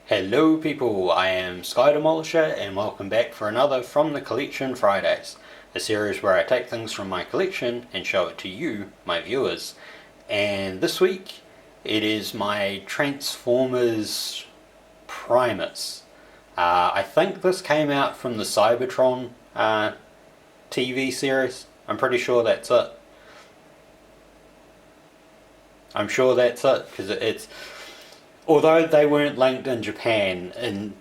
Hello people, I am Sky Demolisher and welcome back for another From the Collection Fridays, a series where I take things from my collection and show it to you, my viewers. And this week it is my Transformers Primus. I think this came out from the Cybertron TV series. I'm pretty sure that's it. I'm sure that's it because it's... Although they weren't linked in Japan, in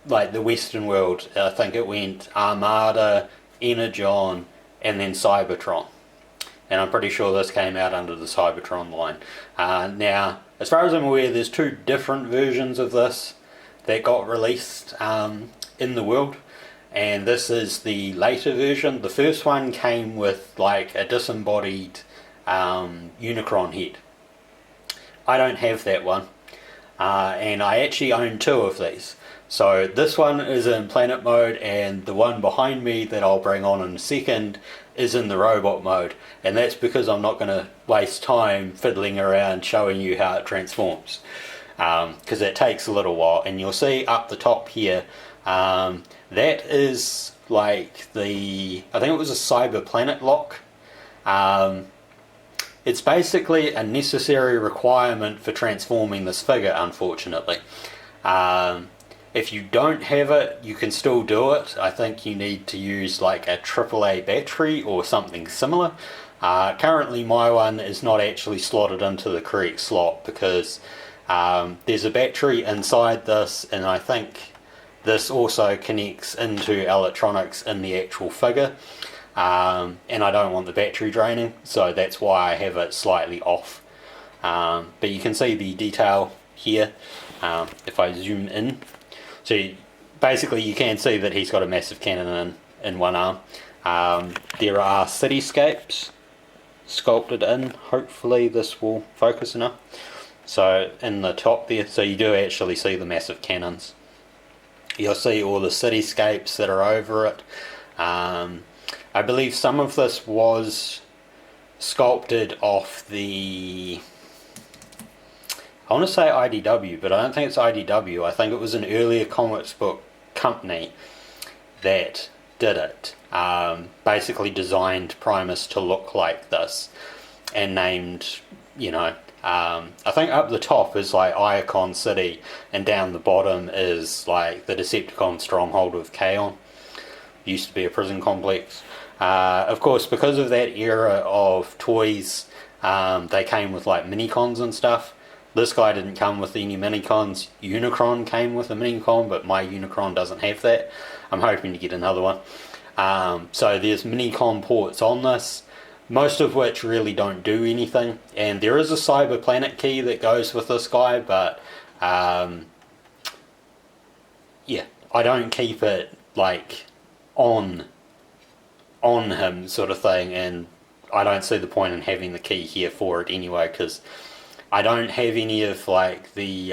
like the Western world, I think it went Armada, Energon, and then Cybertron. And I'm pretty sure this came out under the Cybertron line. Now, as far as I'm aware, there's two different versions of this that got released in the world. And this is the later version. The first one came with like a disembodied Unicron head. I don't have that one. And I actually own two of these. So this one is in planet mode and the one behind me that I'll bring on in a second is in the robot mode, and that's because I'm not going to waste time fiddling around showing you how it transforms, because it takes a little while. And you'll see up the top here, that is like the, I think it was a cyber planet lock. It's basically a necessary requirement for transforming this figure, unfortunately. If you don't have it, you can still do it. I think you need to use like a AAA battery or something similar. Currently my one is not actually slotted into the correct slot because there's a battery inside this, and I think this also connects into electronics in the actual figure. And I don't want the battery draining, so that's why I have it slightly off. But you can see the detail here if I zoom in. So basically you can see that he's got a massive cannon in one arm. There are cityscapes sculpted in. Hopefully this will focus enough. So in the top there, so you do actually see the massive cannons. You'll see all the cityscapes that are over it. I believe some of this was sculpted off the, I want to say IDW, but I don't think it's IDW. I think it was an earlier comics book company that did it. Basically designed Primus to look like this and named, you know, I think up the top is like Iacon City and down the bottom is like the Decepticon stronghold of Kaon. Used to be a prison complex. Of course, because of that era of toys, they came with like minicons and stuff. This guy didn't come with any minicons. Unicron came with a minicon, but my Unicron doesn't have that. I'm hoping to get another one. So there's minicon ports on this, most of which really don't do anything. And there is a Cyber Planet key that goes with this guy, but yeah, I don't keep it like on him sort of thing, and I don't see the point in having the key here for it anyway, because I don't have any of like the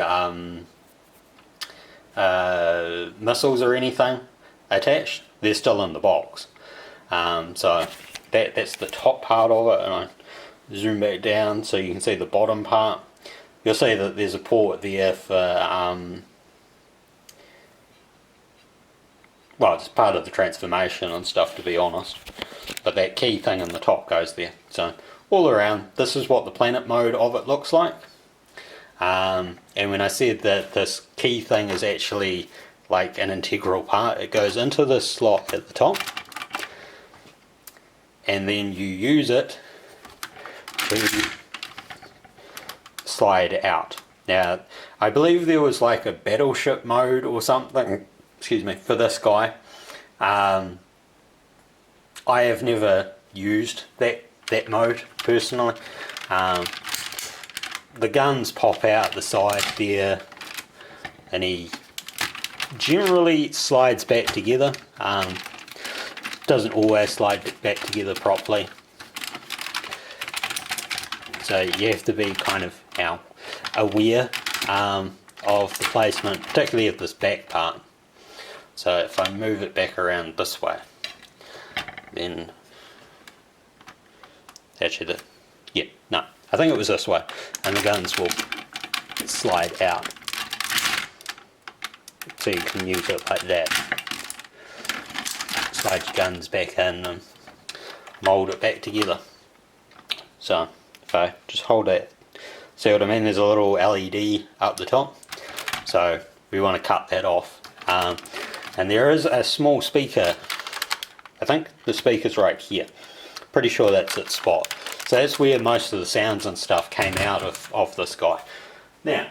missiles or anything attached. They're still in the box. So that's the top part of it, and I zoom back down so you can see the bottom part. You'll see that there's a port there for well, it's part of the transformation and stuff, to be honest. But that key thing in the top goes there. So all around, this is what the planet mode of it looks like. And when I said that this key thing is actually like an integral part, it goes into this slot at the top. And then you use it to slide out. Now, I believe there was like a battleship mode or something, excuse me, for this guy. I have never used that mode personally. The guns pop out the side there, and he generally slides back together. Doesn't always slide back together properly, so you have to be kind of aware of the placement, particularly of this back part. So if I move it back around this way, then actually I think it was this way, and the guns will slide out. So you can use it like that. Slide your guns back in and mould it back together. So if I just hold it, see what I mean? There's a little LED up the top, so we want to cut that off. And there is a small speaker. I think the speaker's right here. Pretty sure that's its spot. So that's where most of the sounds and stuff came out of this guy. Now,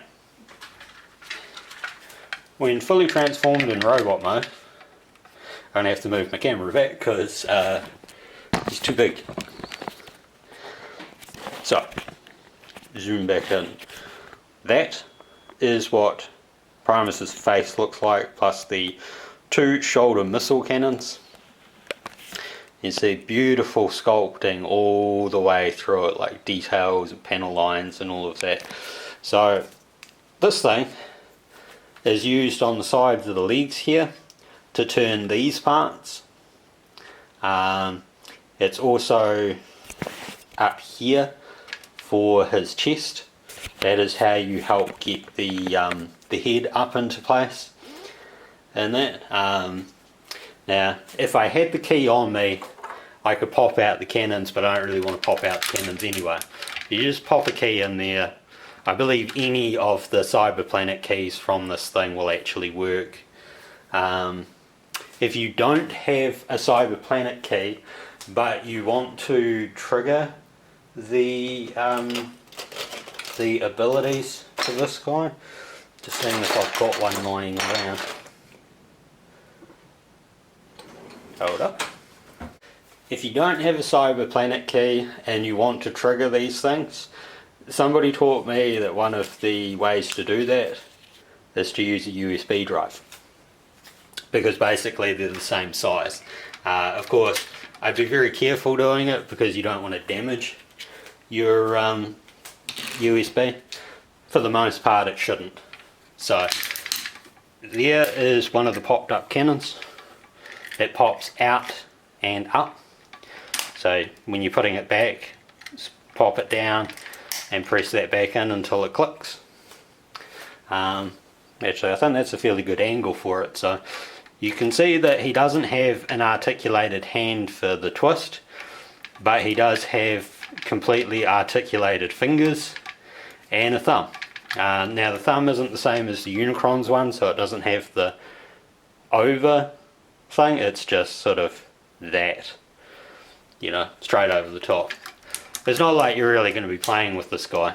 when fully transformed in robot mode, I'm going to have to move my camera back because it's too big. So, zoom back in. That is what Primus's face looks like, plus the 2 shoulder missile cannons. You see beautiful sculpting all the way through it, like details and panel lines and all of that. So this thing is used on the sides of the legs here to turn these parts. It's also up here for his chest. That is how you help get the head up into place. And that. Now, if I had the key on me, I could pop out the cannons, but I don't really want to pop out the cannons anyway. You just pop a key in there. I believe any of the Cyberplanet keys from this thing will actually work. If you don't have a Cyberplanet key, but you want to trigger the abilities for this guy, just seeing if I've got one lying around. Hold up. If you don't have a Cyberplanet key and you want to trigger these things, somebody taught me that one of the ways to do that is to use a USB drive, because basically they're the same size. Of course, I'd be very careful doing it because you don't want to damage your USB. For the most part it shouldn't. So there is one of the popped up cannons. It pops out and up. So when you're putting it back, just pop it down and press that back in until it clicks. Actually, I think that's a fairly good angle for it. So you can see that he doesn't have an articulated hand for the twist, but he does have completely articulated fingers and a thumb. Now the thumb isn't the same as the Unicron's one, so it doesn't have the over thing, it's just sort of that, you know, straight over the top. It's not like you're really going to be playing with this guy,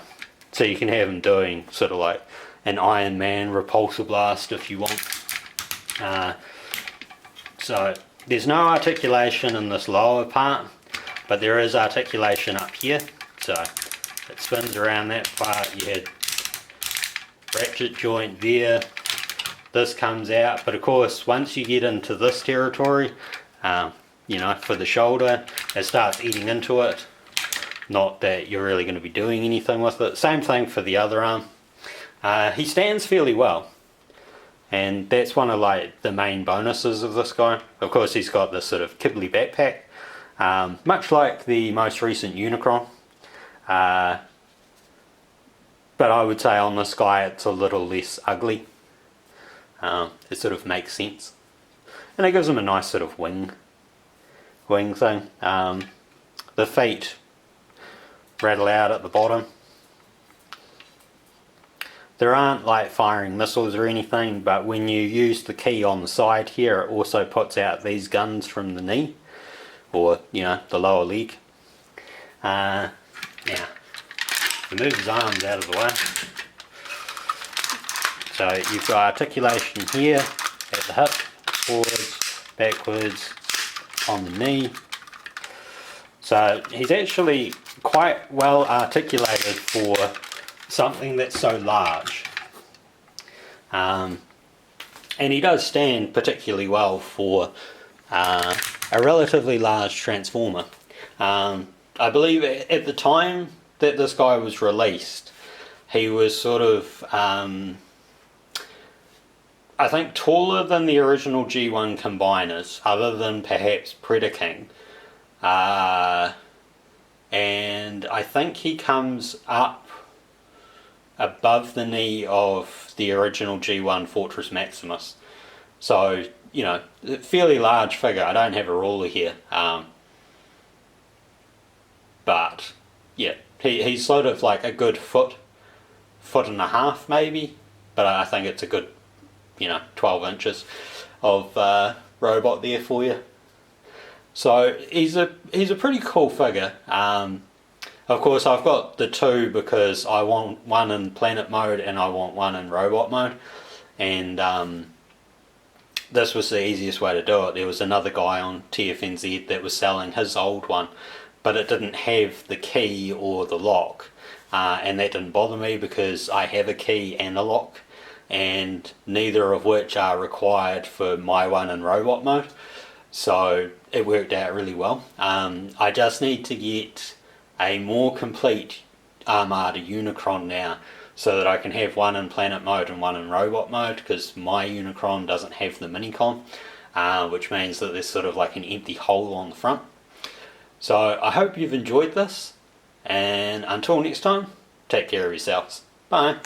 so you can have him doing sort of like an Iron Man repulsor blast if you want. So there's no articulation in this lower part, but there is articulation up here. So it spins around that part. You had ratchet joint there. This comes out, but of course once you get into this territory, you know, for the shoulder, it starts eating into it. Not that you're really going to be doing anything with it. Same thing for the other arm. He stands fairly well, and that's one of like the main bonuses of this guy. Of course he's got this sort of kibbly backpack, much like the most recent Unicron, but I would say on this guy it's a little less ugly. It sort of makes sense, and it gives him a nice sort of wing thing. The feet rattle out at the bottom. There aren't like firing missiles or anything, but when you use the key on the side here, it also puts out these guns from the knee, or you know, the lower leg. Now, remove his arms out of the way. So you've got articulation here at the hip, forwards, backwards, on the knee. So he's actually quite well articulated for something that's so large. And he does stand particularly well for a relatively large Transformer. I believe at the time that this guy was released, he was sort of, I think, taller than the original G1 combiners, other than perhaps Predaking. And I think he comes up above the knee of the original G1 Fortress Maximus. So, you know, fairly large figure. I don't have a ruler here. But, yeah, he's sort of like a good foot and a half maybe. But I think it's a good, 12 inches of robot there for you. So he's a pretty cool figure. Of course, I've got the two because I want one in planet mode and I want one in robot mode. And this was the easiest way to do it. There was another guy on TFNZ that was selling his old one, but it didn't have the key or the lock. And that didn't bother me because I have a key and a lock, and neither of which are required for my one in robot mode. So it worked out really well. I just need to get a more complete Armada Unicron now so that I can have one in planet mode and one in robot mode, because my Unicron doesn't have the minicon, which means that there's sort of like an empty hole on the front. So I hope you've enjoyed this, and until next time, take care of yourselves. Bye.